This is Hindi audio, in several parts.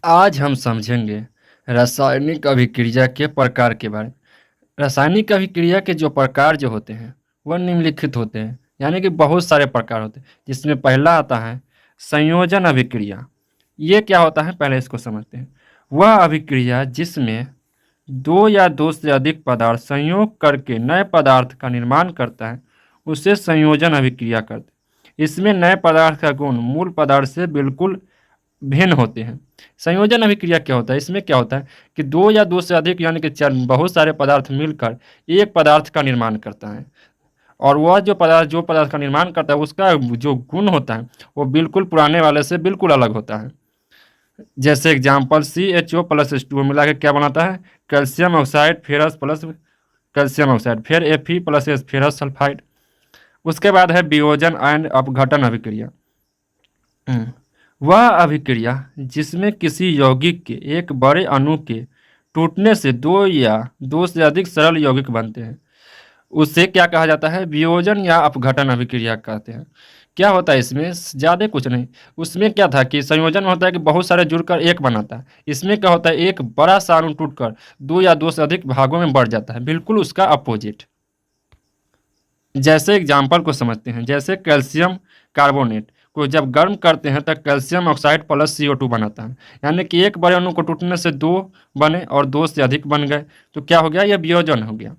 आज हम समझेंगे रासायनिक अभिक्रिया के प्रकार के बारे में। रासायनिक अभिक्रिया के जो प्रकार जो होते हैं वह निम्नलिखित होते हैं, यानी कि बहुत सारे प्रकार होते हैं, जिसमें पहला आता है संयोजन अभिक्रिया। ये क्या होता है, पहले इसको समझते हैं। वह अभिक्रिया जिसमें दो या दो से अधिक पदार्थ संयोग करके नए पदार्थ का निर्माण करता है उसे संयोजन अभिक्रिया कहते हैं। इसमें नए पदार्थ का गुण मूल पदार्थ से बिल्कुल भिन्न होते हैं। संयोजन अभिक्रिया क्या होता है, इसमें क्या होता है कि दो या दो से अधिक यानी कि बहुत सारे पदार्थ मिलकर एक पदार्थ का निर्माण करता है, और वह जो पदार्थ का निर्माण करता है उसका जो गुण होता है वो बिल्कुल पुराने वाले से बिल्कुल अलग होता है। जैसे एग्जाम्पल CHO प्लस H2O मिला के क्या बनाता है, calcium oxide ferrous plus calcium oxide, फिर Fe plus S ferrous sulphide. उसके बाद है वियोजन एंड अपघटन अभिक्रिया। वह अभिक्रिया जिसमें किसी यौगिक के एक बड़े अणु के टूटने से दो या दो से अधिक सरल यौगिक बनते हैं उसे क्या कहा जाता है, वियोजन या अपघटन अभिक्रिया कहते हैं। क्या होता है इसमें, ज़्यादा कुछ नहीं। उसमें क्या था कि संयोजन होता है कि बहुत सारे जुड़कर एक बनाता है। इसमें क्या होता है, एक बड़ा सा अणु टूटकर दो या दो से अधिक भागों में बढ़ जाता है, बिल्कुल उसका अपोजिट। जैसे एग्जाम्पल को समझते हैं, जैसे कैल्शियम कार्बोनेट को जब गर्म करते हैं तब कैल्शियम ऑक्साइड प्लस CO2 बनाता है, यानी कि एक बड़े अणु को टूटने से दो बने और दो से अधिक बन गए, तो क्या हो गया, यह वियोजन हो गया।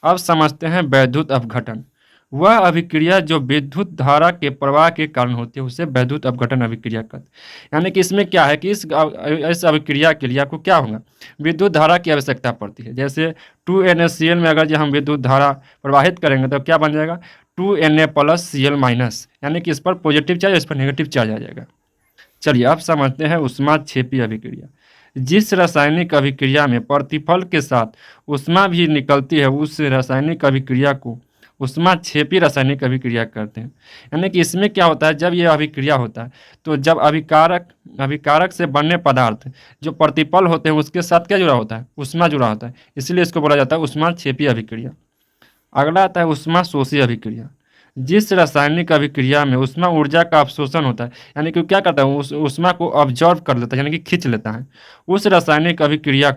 अब समझते हैं वैद्युत अपघटन। वह अभिक्रिया जो विद्युत धारा के प्रवाह के कारण होती है उसे वैद्युत अपघटन अभिक्रिया कहते हैं। यानी कि इसमें क्या है कि इस अभिक्रिया के लिए आपको क्या होगा, विद्युत धारा की आवश्यकता पड़ती है। जैसे 2NaCl में अगर जो हम विद्युत धारा प्रवाहित करेंगे तो क्या बन जाएगा, 2Na प्लस Cl माइनस, यानी कि इस पर पॉजिटिव चार्ज इस पर नेगेटिव चार्ज आ जाएगा। चलिए अब समझते हैं ऊष्माक्षेपी अभिक्रिया। जिस रासायनिक अभिक्रिया में प्रतिफल के साथ ऊष्मा भी निकलती है उस रासायनिक अभिक्रिया को ऊष्माक्षेपी रासायनिक अभिक्रिया कहते हैं। यानी कि इसमें क्या होता है, जब यह अभिक्रिया होता है तो जब अभिकारक से बनने पदार्थ जो प्रतिपल होते हैं उसके साथ क्या जुड़ा होता है, ऊष्मा जुड़ा होता है, इसलिए इसको बोला जाता है ऊष्माक्षेपी अभिक्रिया। अगला आता है ऊष्मा शोषी अभिक्रिया। जिस रासायनिक अभिक्रिया में ऊष्मा ऊर्जा का अवशोषण होता है, यानी कि क्या करता है, उस ऊष्मा को ऑब्जॉर्व कर लेता है, यानी कि खींच लेता है, उस रासायनिक अभिक्रिया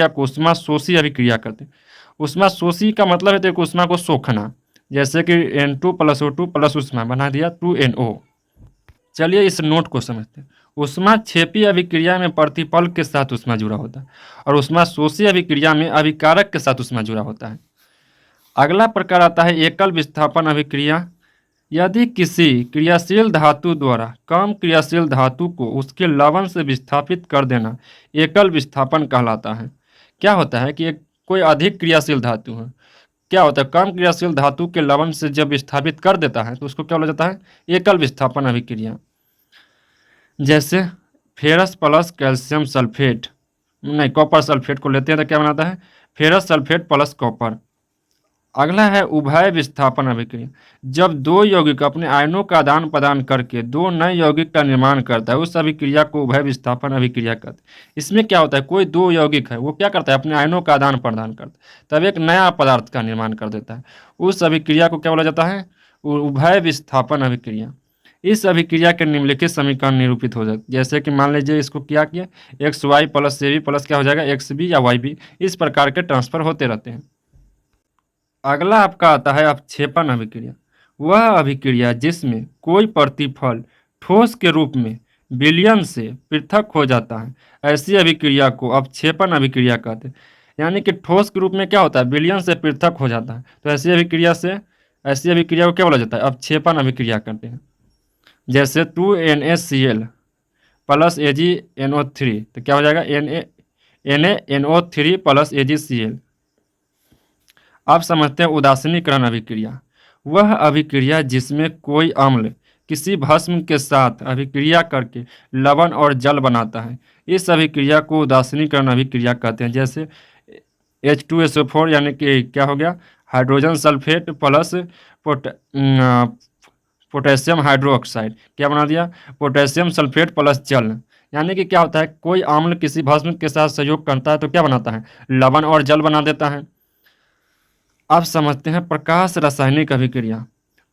को ऊष्मा शोषी अभिक्रिया करते हैं। ऊष्मा शोषी का मतलब है तो ऊष्मा को सोखना, जैसे कि N2 प्लस O2 प्लस ऊष्मा बना दिया 2NO। चलिए इस नोट को समझते हैं। ऊष्माक्षेपी अभिक्रिया में प्रतिपल के साथ ऊष्मा जुड़ा होता है और ऊष्मा शोषी अभिक्रिया में अभिकारक के साथ ऊष्मा जुड़ा होता है। अगला प्रकार आता है एकल विस्थापन अभिक्रिया। यदि किसी क्रियाशील धातु द्वारा कम क्रियाशील धातु को उसके लवण से विस्थापित कर देना एकल विस्थापन कहलाता है। क्या होता है कि कोई अधिक क्रियाशील धातु है, क्या होता है, कम क्रियाशील धातु के लवण से जब विस्थापित कर देता है तो उसको क्या बोला जाता है, एकल विस्थापन अभिक्रिया। जैसे फेरस प्लस कैल्शियम सल्फेट, नहीं कॉपर सल्फेट को लेते हैं तो क्या बनाता है, फेरस सल्फेट प्लस कॉपर। अगला है उभय विस्थापन अभिक्रिया। जब दो यौगिक अपने आयनों का आदान प्रदान करके दो नए यौगिक का निर्माण करता है उस अभिक्रिया को उभय विस्थापन अभिक्रिया कहते हैं। इसमें क्या होता है, कोई दो यौगिक है वो क्या करता है, अपने आयनों का आदान प्रदान करता है तब एक नया पदार्थ का निर्माण कर देता है, उस अभिक्रिया को क्या बोला जाता है, उभय विस्थापन अभिक्रिया। इस अभिक्रिया के निम्नलिखित समीकरण निरूपित हो जाते, जैसे कि मान लीजिए इसको क्या किया, XY प्लस AB प्लस क्या हो जाएगा XB या YB, इस प्रकार के ट्रांसफर होते रहते हैं। अगला आपका आता है अपक्षेपण अभिक्रिया। वह अभिक्रिया जिसमें कोई प्रतिफल ठोस के रूप में विलयन से पृथक हो जाता है, ऐसी अभिक्रिया को अपक्षेपण अभिक्रिया कहते हैं। यानी कि ठोस के रूप में क्या होता है, विलयन से पृथक हो जाता है, तो ऐसी अभिक्रिया को क्या बोला जाता है, अपक्षेपण अभिक्रिया कहते हैं। जैसे 2NaCl प्लस AgNO3 तो क्या हो जाएगा, NaNO3 प्लस AgCl। अब समझते हैं उदासीनीकरण अभिक्रिया। वह अभिक्रिया जिसमें कोई अम्ल किसी भस्म के साथ अभिक्रिया करके लवण और जल बनाता है, इस अभिक्रिया को उदासीनीकरण अभिक्रिया कहते हैं। जैसे H2SO4 यानी कि क्या हो गया, hydrogen sulphate plus potassium hydroxide, क्या बना दिया, पोटेशियम सल्फेट प्लस जल। यानी कि क्या होता है, कोई अम्ल किसी भस्म के साथ संयोग करता है तो क्या बनाता है, लवण और जल बना देता है। अब समझते हैं प्रकाश रासायनिक अभिक्रिया।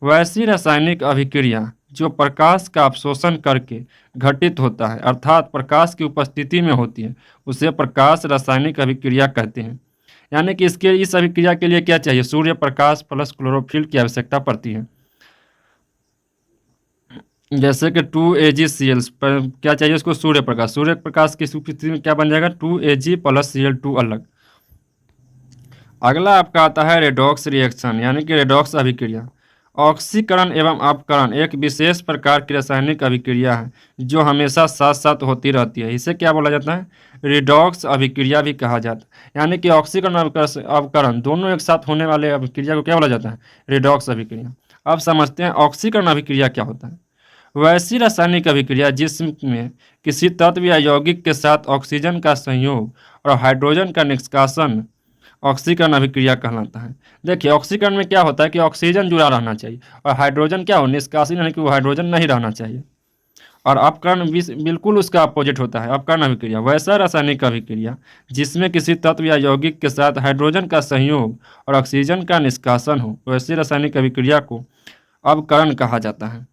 वैसी रासायनिक अभिक्रिया जो प्रकाश का अवशोषण करके घटित होता है अर्थात प्रकाश की उपस्थिति में होती है, उसे प्रकाश रासायनिक अभिक्रिया कहते हैं। यानी कि इस अभिक्रिया के लिए क्या चाहिए? सूर्य प्रकाश प्लस क्लोरोफिल की आवश्यकता पड़ती है। जैसे कि 2AgCl पर क्या चाहिए उसको? सूर्य प्रकाश। सूर्य प्रकाश की उपस्थिति में क्या बन जाएगा? 2Ag प्लस Cl2 अलग। अगला आपका आता है रेडॉक्स रिएक्शन यानी कि रेडॉक्स अभिक्रिया। ऑक्सीकरण एवं अपकरण एक विशेष प्रकार की रासायनिक अभिक्रिया है जो हमेशा साथ साथ होती रहती है। इसे क्या बोला जाता है? रेडॉक्स अभिक्रिया भी कहा जाता है। यानी कि ऑक्सीकरण और अपकरण दोनों एक साथ होने वाले अभिक्रिया को क्या बोला जाता है? रेडॉक्स अभिक्रिया। अब समझते हैं ऑक्सीकरण अभिक्रिया क्या होता है। वैसी रासायनिक अभिक्रिया जिसमें किसी तत्व या यौगिक के साथ ऑक्सीजन का संयोग और हाइड्रोजन का निष्कासन ऑक्सीकरण अभिक्रिया कहलाता है। देखिए ऑक्सीकरण में क्या होता है कि ऑक्सीजन जुड़ा रहना चाहिए और हाइड्रोजन क्या हो? निष्कासित, यानी कि वो हाइड्रोजन नहीं रहना चाहिए। और अपकरण बिल्कुल उसका अपोजिट होता है। अपकरण अभिक्रिया वैसा रासायनिक अभिक्रिया जिसमें किसी तत्व या यौगिक के साथ हाइड्रोजन का संयोग और ऑक्सीजन का निष्कासन हो, वैसी रासायनिक अभिक्रिया को अपकरण कहा जाता है।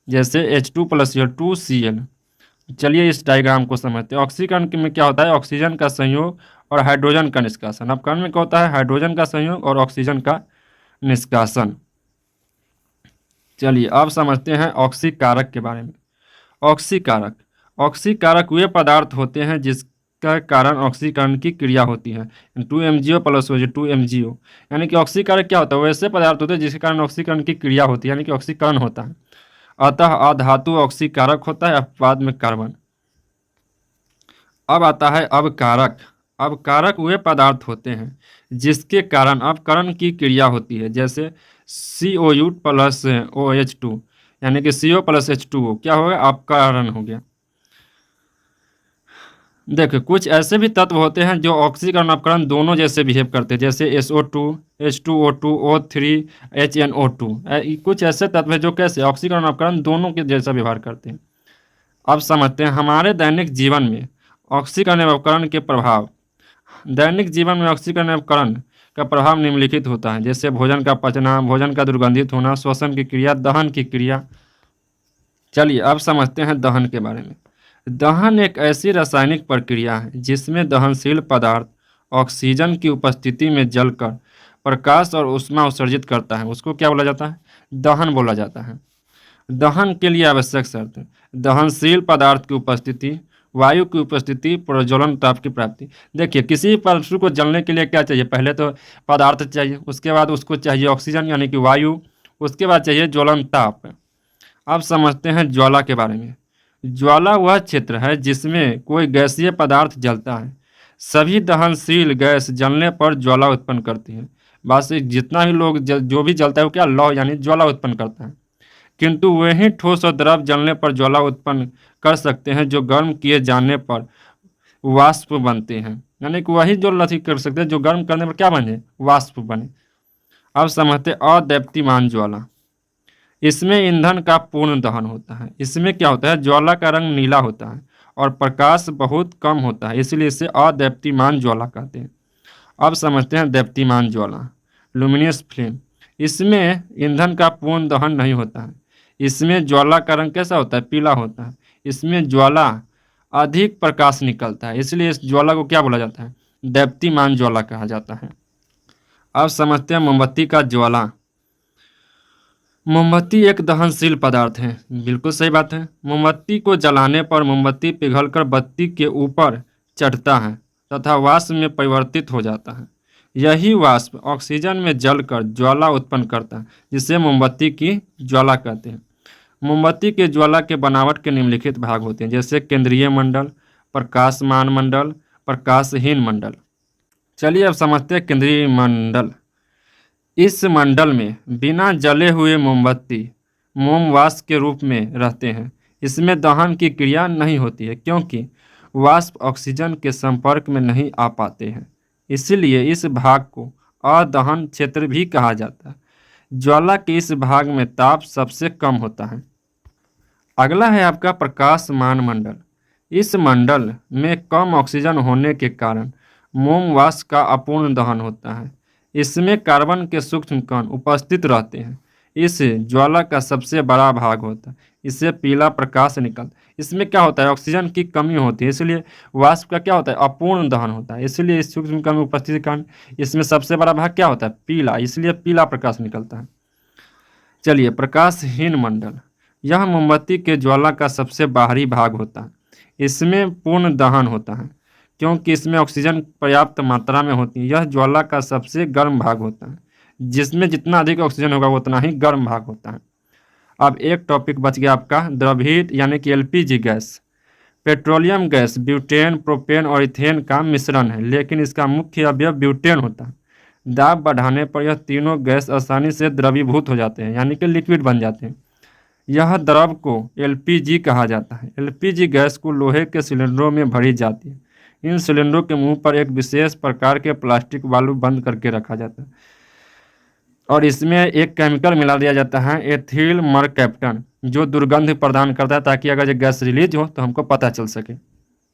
जैसे H2 प्लस Cl2Cl। चलिए इस डायग्राम को समझते हैं। ऑक्सीकरण में क्या होता है? ऑक्सीजन का संयोग और हाइड्रोजन का निष्कासन। अपकरण में क्या होता है? हाइड्रोजन का संयोग और ऑक्सीजन का निष्कासन। चलिए अब समझते हैं ऑक्सीकारक के बारे में। ऑक्सीकारक ऑक्सीकारक वे पदार्थ होते हैं जिसका कारण ऑक्सीकरण की क्रिया होती है। 2MgO plus OH2MgO। यानी कि ऑक्सीकारक क्या होता है? वैसे पदार्थ होते हैं जिसके कारण ऑक्सीकरण की क्रिया होती है, यानी कि ऑक्सीकरण होता है। अतः अधातु ऑक्सीकारक होता है, अपवाद में कार्बन। अब आता है अवकारक। अवकारक वे पदार्थ होते हैं जिसके कारण अपकरण की क्रिया होती है। जैसे COU प्लस OH2 यानी कि CO प्लस H2O क्या हो गया? अपकरण हो गया। देखिए कुछ ऐसे भी तत्व होते हैं जो ऑक्सीकरण अपकरण दोनों जैसे बिहेव करते हैं। जैसे SO2 H2O2 O3 HNO2। कुछ ऐसे तत्व हैं जो कैसे ऑक्सीकरण अपकरण दोनों के जैसा व्यवहार करते हैं। अब समझते हैं हमारे दैनिक जीवन में ऑक्सीकरण एवं अपकरण के प्रभाव। दैनिक जीवन में ऑक्सीकरण एवं अपकरण का प्रभाव निम्नलिखित होता है। जैसे भोजन का पचना, भोजन का दुर्गंधित होना, श्वसन की क्रिया, दहन की क्रिया। चलिए अब समझते हैं दहन के बारे में। दहन एक ऐसी रासायनिक प्रक्रिया है जिसमें दहनशील पदार्थ ऑक्सीजन की उपस्थिति में जलकर प्रकाश और ऊष्मा उत्सर्जित करता है। उसको क्या बोला जाता है? दहन बोला जाता है। दहन के लिए आवश्यक शर्त: दहनशील पदार्थ की उपस्थिति, वायु की उपस्थिति, प्रज्वलन ताप की प्राप्ति। देखिए किसी वस्तु को जलने के लिए क्या चाहिए? पहले तो पदार्थ चाहिए, उसके बाद उसको चाहिए ऑक्सीजन यानी कि वायु, उसके बाद चाहिए ज्वलन ताप। अब समझते हैं ज्वाला के बारे में। ज्वाला वह क्षेत्र है जिसमें कोई गैसीय पदार्थ जलता है। सभी दहनशील गैस जलने पर ज्वाला उत्पन्न करती है। बस जितना भी लोग जो भी जलता है वो क्या? लौ यानी ज्वाला उत्पन्न करता है। किंतु वही ठोस और द्रव जलने पर ज्वाला उत्पन्न कर सकते हैं जो गर्म किए जाने पर वाष्प बनते हैं। यानी कि वही जो लथी कर सकते हैं जो गर्म करने पर क्या बने? वाष्प बने। अब समझते अदीप्तिमान ज्वाला। इसमें ईंधन का पूर्ण दहन होता है। इसमें क्या होता है? ज्वाला का रंग नीला होता है और प्रकाश बहुत कम होता है, इसलिए इसे अदीप्तिमान ज्वाला कहते हैं। अब समझते हैं दीप्तिमान ज्वाला, लुमिनियस फ्लेम। इसमें ईंधन का पूर्ण दहन नहीं होता है। इसमें ज्वाला का रंग कैसा होता है? पीला होता है। इसमें ज्वाला अधिक प्रकाश निकलता है, इसलिए इस ज्वाला को क्या बोला जाता है? दीप्तिमान ज्वाला कहा जाता है। अब समझते हैं मोमबत्ती का ज्वाला। मोमबत्ती एक दहनशील पदार्थ है। बिल्कुल सही बात है। मोमबत्ती को जलाने पर मोमबत्ती पिघलकर बत्ती के ऊपर चढ़ता है तथा वाष्प में परिवर्तित हो जाता है। यही वाष्प ऑक्सीजन में जलकर ज्वाला उत्पन्न करता है, जिसे मोमबत्ती की ज्वाला कहते हैं। मोमबत्ती के ज्वाला के बनावट के निम्नलिखित भाग होते हैं। जैसे केंद्रीय मंडल, प्रकाशमान मंडल, प्रकाशहीन मंडल। चलिए अब समझते हैं केंद्रीय मंडल। इस मंडल में बिना जले हुए मोमबत्ती मोम वाष्प के रूप में रहते हैं। इसमें दहन की क्रिया नहीं होती है क्योंकि वाष्प ऑक्सीजन के संपर्क में नहीं आ पाते हैं, इसलिए इस भाग को अदहन क्षेत्र भी कहा जाता है। ज्वाला के इस भाग में ताप सबसे कम होता है। अगला है आपका प्रकाशमान मंडल। इस मंडल में कम ऑक्सीजन होने के कारण मोम वाष्प का अपूर्ण दहन होता है। इसमें कार्बन के सूक्ष्म कण उपस्थित रहते हैं। इस ज्वाला का सबसे बड़ा भाग होता है, इससे पीला प्रकाश निकलता है। इसमें क्या होता है, ऑक्सीजन की कमी होती है, इसलिए वाष्प का क्या होता है, अपूर्ण दहन होता है। इसलिए इस सूक्ष्म कण में उपस्थिति के कारण इसमें सबसे बड़ा भाग क्या होता है, पीला, इसलिए पीला प्रकाश निकलता है। चलिए, प्रकाशहीन मंडल, यह मोमबत्ती के ज्वाला का सबसे बाहरी भाग होता है। इसमें पूर्ण दहन होता है क्योंकि इसमें ऑक्सीजन पर्याप्त मात्रा में होती है। यह ज्वाला का सबसे गर्म भाग होता है, जिसमें जितना अधिक ऑक्सीजन होगा उतना ही गर्म भाग होता है। अब एक टॉपिक बच गया आपका, द्रवहीट यानी कि LPG gas. Petroleum gas butane, propane और इथेन का मिश्रण है, लेकिन इसका मुख्य अवयव ब्यूटेन होता है। दाब बढ़ाने पर यह तीनों गैस आसानी से द्रवीभूत हो जाते हैं, यानी कि लिक्विड बन जाते हैं। यह द्रव को एलपीजी कहा जाता है। एलपीजी गैस को लोहे के सिलेंडरों में भरी जाती है। इन सिलेंडरों के मुंह पर एक विशेष प्रकार के प्लास्टिक वाल्व बंद करके रखा जाता है और इसमें एक केमिकल मिला दिया जाता है, एथिल मरकैप्टन, जो दुर्गंध प्रदान करता है, ताकि अगर ये गैस रिलीज हो तो हमको पता चल सके।